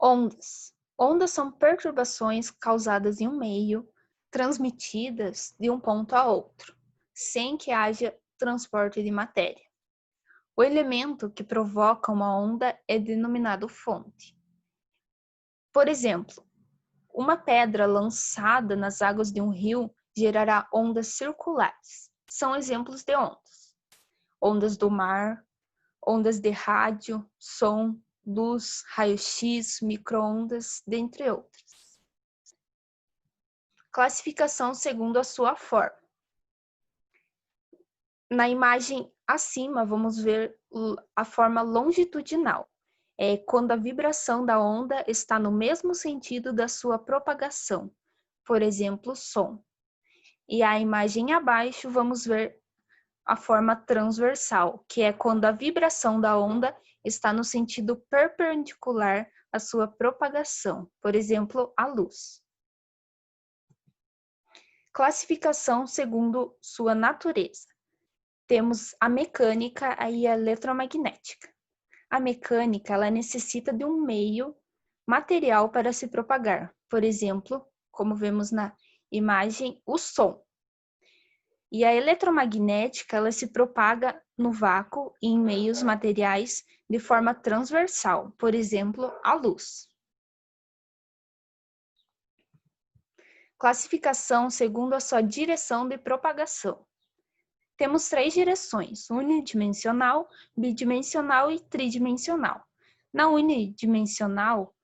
Ondas. Ondas são perturbações causadas em um meio, transmitidas de um ponto a outro, sem que haja transporte de matéria. O elemento que provoca uma onda é denominado fonte. Por exemplo, uma pedra lançada nas águas de um rio gerará ondas circulares. São exemplos de ondas. Ondas do mar, ondas de rádio, som, luz, raio-x, micro-ondas, dentre outras. Classificação segundo a sua forma. Na imagem acima, vamos ver a forma longitudinal. É quando a vibração da onda está no mesmo sentido da sua propagação, por exemplo, som. E a imagem abaixo, vamos ver a forma transversal, que é quando a vibração da onda está no sentido perpendicular à sua propagação, por exemplo, a luz. Classificação segundo sua natureza. Temos a mecânica e a eletromagnética. A mecânica, ela necessita de um meio material para se propagar. Por exemplo, como vemos na imagem, o som. E a eletromagnética, ela se propaga no vácuo e em meios materiais de forma transversal. Por exemplo, a luz. Classificação segundo a sua direção de propagação. Temos 3 direções: unidimensional, bidimensional e tridimensional. Na unidimensional,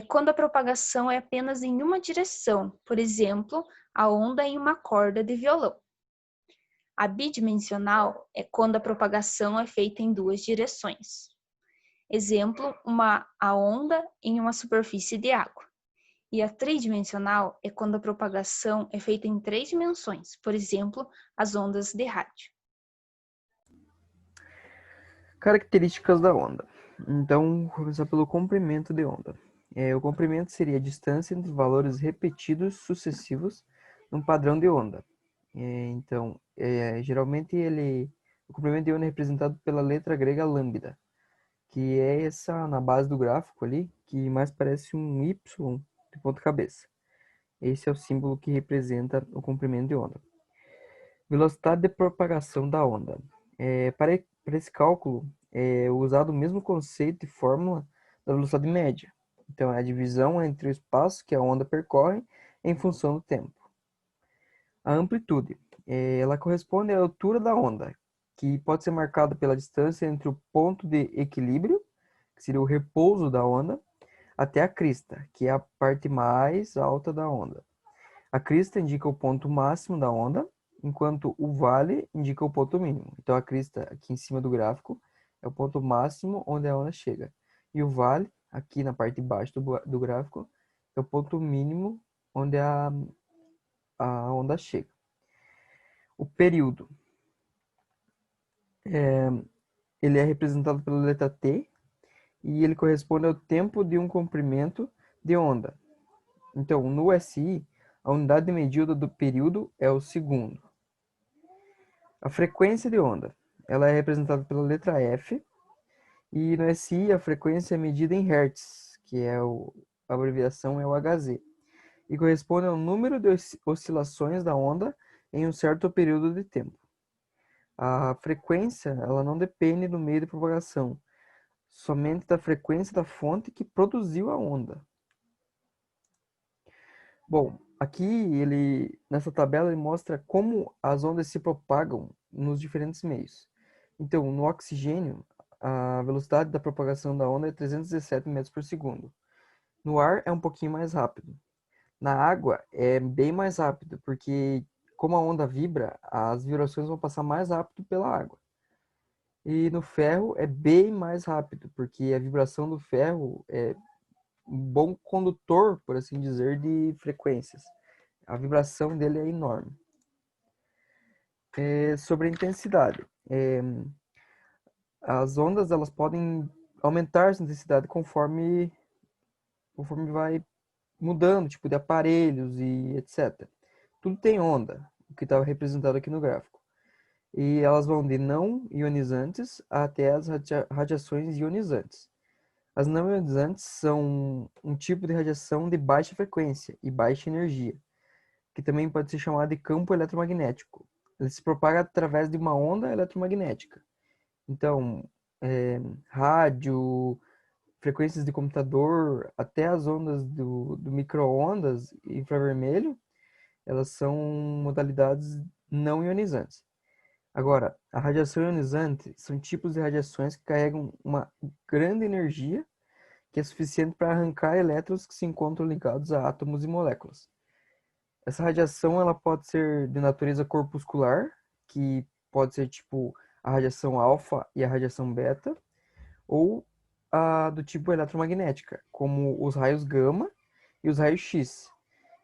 quando a propagação é apenas em uma direção, por exemplo, a onda em uma corda de violão. A bidimensional é quando a propagação é feita em 2 direções. Exemplo, a onda em uma superfície de água. E a tridimensional é quando a propagação é feita em 3 dimensões, por exemplo, as ondas de rádio. Características da onda. Então, vou começar pelo comprimento de onda. O comprimento seria a distância entre valores repetidos sucessivos num padrão de onda. Então, geralmente o comprimento de onda é representado pela letra grega lambda, que é essa na base do gráfico ali, que mais parece um Y de ponta cabeça. Esse é o símbolo que representa o comprimento de onda. Velocidade de propagação da onda. Para esse cálculo, é usado o mesmo conceito e fórmula da velocidade média. Então, é a divisão entre o espaço que a onda percorre em função do tempo. A amplitude. Ela corresponde à altura da onda, que pode ser marcada pela distância entre o ponto de equilíbrio, que seria o repouso da onda, até a crista, que é a parte mais alta da onda. A crista indica o ponto máximo da onda, enquanto o vale indica o ponto mínimo. Então, a crista aqui em cima do gráfico é o ponto máximo onde a onda chega. E o vale, aqui na parte de baixo do gráfico, é o ponto mínimo onde a onda chega. O período. Ele é representado pela letra T e ele corresponde ao tempo de um comprimento de onda. Então, no SI, a unidade medida do período é o segundo. A frequência de onda, ela é representada pela letra F, e no SI a frequência é medida em Hertz, que a abreviação é o Hz, e corresponde ao número de oscilações da onda em um certo período de tempo. A frequência, ela não depende do meio de propagação, somente da frequência da fonte que produziu a onda. Bom, aqui nessa tabela ele mostra como as ondas se propagam nos diferentes meios. Então, no oxigênio, a velocidade da propagação da onda é 317 metros por segundo. No ar é um pouquinho mais rápido. Na água é bem mais rápido, porque como a onda vibra, as vibrações vão passar mais rápido pela água. E no ferro é bem mais rápido, porque a vibração do ferro é um bom condutor, por assim dizer, de frequências. A vibração dele é enorme. Sobre a intensidade. As ondas elas podem aumentar essa intensidade conforme vai mudando, tipo de aparelhos e etc. Tudo tem onda, o que está representado aqui no gráfico. E elas vão de não ionizantes até as radiações ionizantes. As não ionizantes são um tipo de radiação de baixa frequência e baixa energia, que também pode ser chamado de campo eletromagnético. Ele se propaga através de uma onda eletromagnética. Então, rádio, frequências de computador, até as ondas do micro-ondas infravermelho, elas são modalidades não ionizantes. Agora, a radiação ionizante são tipos de radiações que carregam uma grande energia que é suficiente para arrancar elétrons que se encontram ligados a átomos e moléculas. Essa radiação ela pode ser de natureza corpuscular, que pode ser tipo a radiação alfa e a radiação beta, ou a do tipo eletromagnética, como os raios gama e os raios X,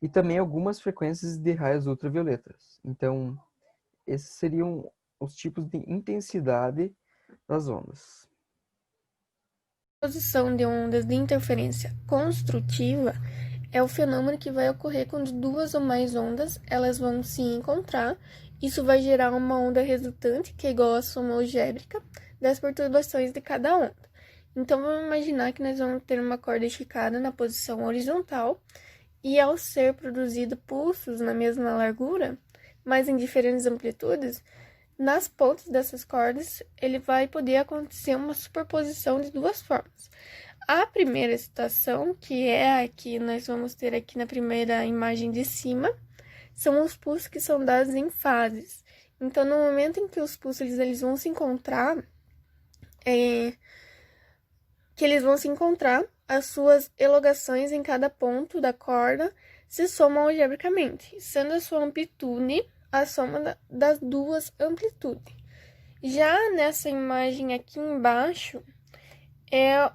e também algumas frequências de raios ultravioletas. Então, esses seriam os tipos de intensidade das ondas. A posição de ondas de interferência construtiva é o fenômeno que vai ocorrer quando duas ou mais ondas elas vão se encontrar. Isso vai gerar uma onda resultante, que é igual à soma algébrica das perturbações de cada onda. Então, vamos imaginar que nós vamos ter uma corda esticada na posição horizontal e, ao ser produzido pulsos na mesma largura, mas em diferentes amplitudes, nas pontas dessas cordas, ele vai poder acontecer uma superposição de duas formas. A primeira situação, que é a que nós vamos ter aqui na primeira imagem de cima, são os pulsos que são dados em fases. Então, no momento em que os pulsos eles vão se encontrar, as suas elongações em cada ponto da corda se somam algebricamente, sendo a sua amplitude a soma das duas amplitudes. Já nessa imagem aqui embaixo, é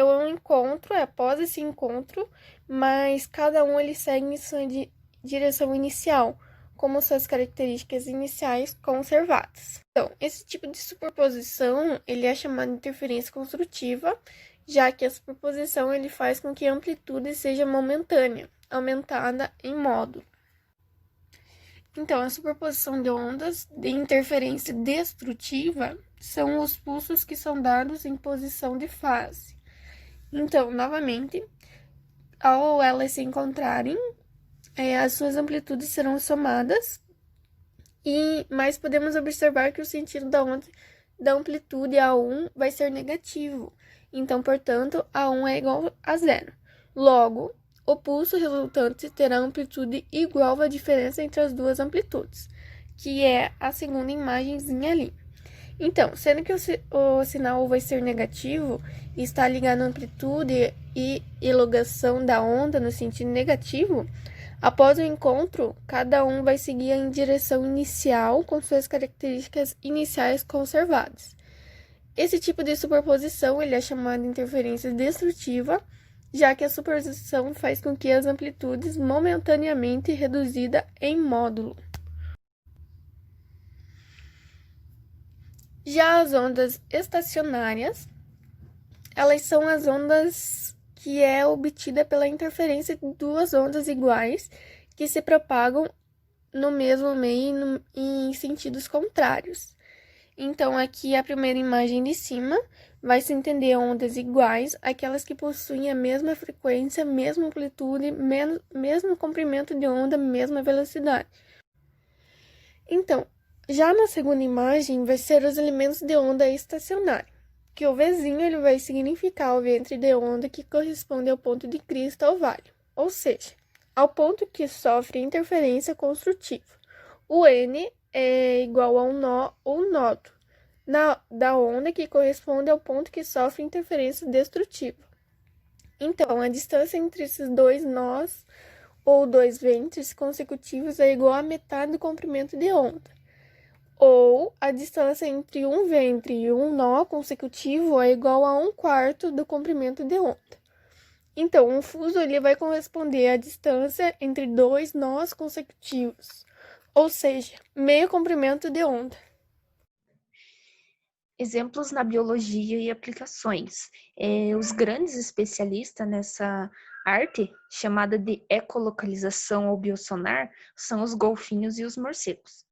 um encontro, é após esse encontro, mas cada um ele segue em sua direção inicial, como suas características iniciais conservadas. Então, esse tipo de superposição, ele é chamado de interferência construtiva, já que a superposição ele faz com que a amplitude seja momentânea, aumentada em módulo. Então, a superposição de ondas de interferência destrutiva são os pulsos que são dados em posição de fase. Então, novamente, ao elas se encontrarem, as suas amplitudes serão somadas, mas podemos observar que o sentido da amplitude A1 vai ser negativo. Então, portanto, A1 é igual a zero. Logo, o pulso resultante terá amplitude igual à diferença entre as duas amplitudes, que é a segunda imagenzinha ali. Então, sendo que o sinal vai ser negativo e está ligado à amplitude e elongação da onda no sentido negativo, após o encontro, cada um vai seguir em direção inicial com suas características iniciais conservadas. Esse tipo de superposição ele é chamado de interferência destrutiva, já que a superposição faz com que as amplitudes momentaneamente reduzida em módulo. Já as ondas estacionárias, elas são as ondas que é obtida pela interferência de duas ondas iguais que se propagam no mesmo meio em sentidos contrários. Então, aqui a primeira imagem de cima vai se entender ondas iguais, aquelas que possuem a mesma frequência, mesma amplitude, mesmo comprimento de onda, mesma velocidade. Então, já na segunda imagem vai ser os elementos de onda estacionária, que o Vzinho ele vai significar o ventre de onda que corresponde ao ponto de crista ou vale, ou seja, ao ponto que sofre interferência construtiva. O N é igual a um nó ou nódo da onda que corresponde ao ponto que sofre interferência destrutiva. Então, a distância entre esses dois nós ou dois ventres consecutivos é igual à metade do comprimento de onda. Ou a distância entre um ventre e um nó consecutivo é igual a 1/4 do comprimento de onda. Então, um fuso ele vai corresponder à distância entre dois nós consecutivos, ou seja, meio comprimento de onda. Exemplos na biologia e aplicações. Os grandes especialistas nessa arte, chamada de ecolocalização ou biosonar, são os golfinhos e os morcegos.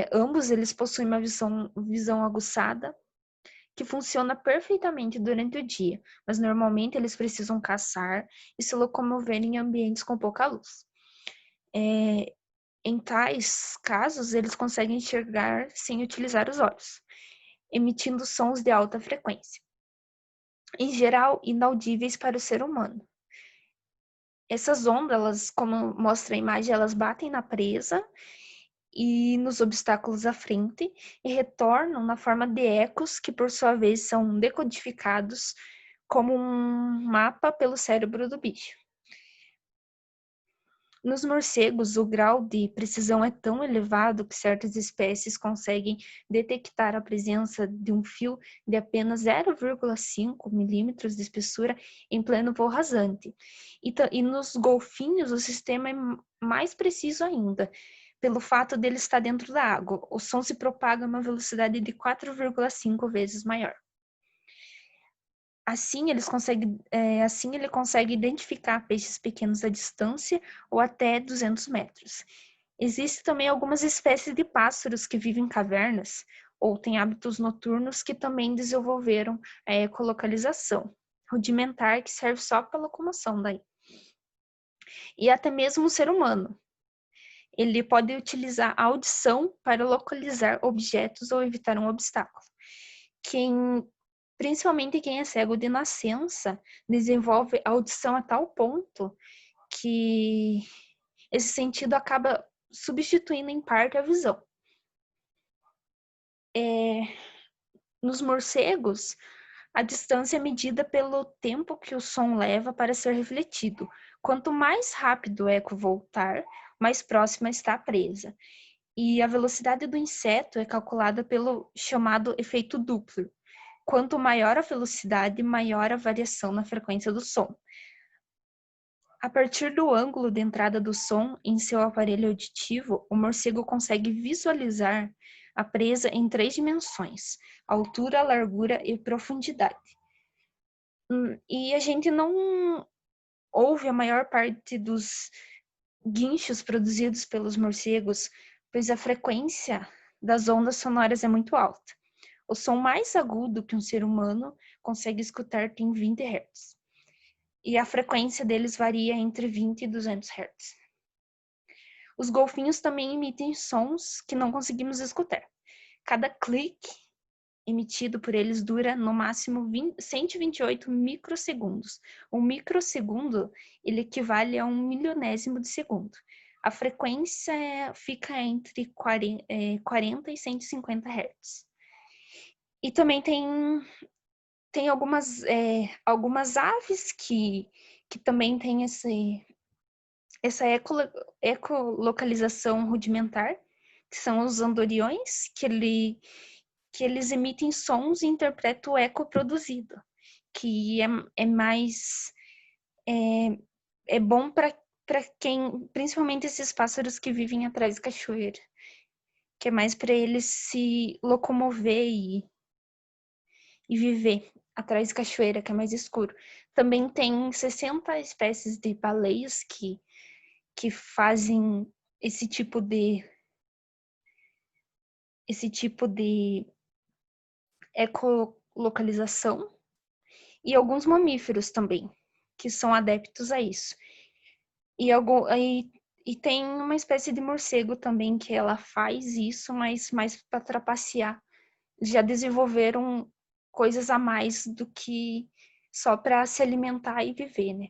Ambos eles possuem uma visão aguçada que funciona perfeitamente durante o dia, mas normalmente eles precisam caçar e se locomover em ambientes com pouca luz. Em tais casos, eles conseguem enxergar sem utilizar os olhos, emitindo sons de alta frequência, em geral inaudíveis para o ser humano. Essas ondas, como mostra a imagem, elas batem na presa e nos obstáculos à frente e retornam na forma de ecos que, por sua vez, são decodificados como um mapa pelo cérebro do bicho. Nos morcegos, o grau de precisão é tão elevado que certas espécies conseguem detectar a presença de um fio de apenas 0,5 milímetros de espessura em pleno voo rasante. E nos golfinhos, o sistema é mais preciso ainda, pelo fato dele estar dentro da água. O som se propaga a uma velocidade de 4,5 vezes maior. Assim, ele consegue identificar peixes pequenos à distância ou até 200 metros. Existem também algumas espécies de pássaros que vivem em cavernas ou têm hábitos noturnos que também desenvolveram a ecolocalização rudimentar que serve só para locomoção daí. E até mesmo o ser humano. Ele pode utilizar a audição para localizar objetos ou evitar um obstáculo. Principalmente quem é cego de nascença, desenvolve a audição a tal ponto que esse sentido acaba substituindo em parte a visão. Nos morcegos, a distância é medida pelo tempo que o som leva para ser refletido. Quanto mais rápido o eco voltar, mais próxima está a presa. E a velocidade do inseto é calculada pelo chamado efeito Doppler. Quanto maior a velocidade, maior a variação na frequência do som. A partir do ângulo de entrada do som em seu aparelho auditivo, o morcego consegue visualizar a presa em 3 dimensões: altura, largura e profundidade. E a gente não ouve a maior parte dos guinchos produzidos pelos morcegos, pois a frequência das ondas sonoras é muito alta. O som mais agudo que um ser humano consegue escutar tem 20 Hz. E a frequência deles varia entre 20 e 200 Hz. Os golfinhos também emitem sons que não conseguimos escutar. Cada clique emitido por eles dura no máximo 128 microsegundos. Um microsegundo ele equivale a 1 milionésimo de segundo. A frequência fica entre 40 e 150 Hz. E também tem algumas aves que também têm essa ecolocalização rudimentar, que são os andorinhos, que eles emitem sons e interpretam o eco produzido, que é bom para quem, principalmente esses pássaros que vivem atrás da cachoeira, que é mais para eles se locomover e viver atrás da cachoeira, que é mais escuro. Também tem 60 espécies de baleias que fazem esse tipo de ecolocalização, e alguns mamíferos também, que são adeptos a isso. E tem uma espécie de morcego também que ela faz isso, mas mais para trapacear. Já desenvolveram coisas a mais do que só para se alimentar e viver, né?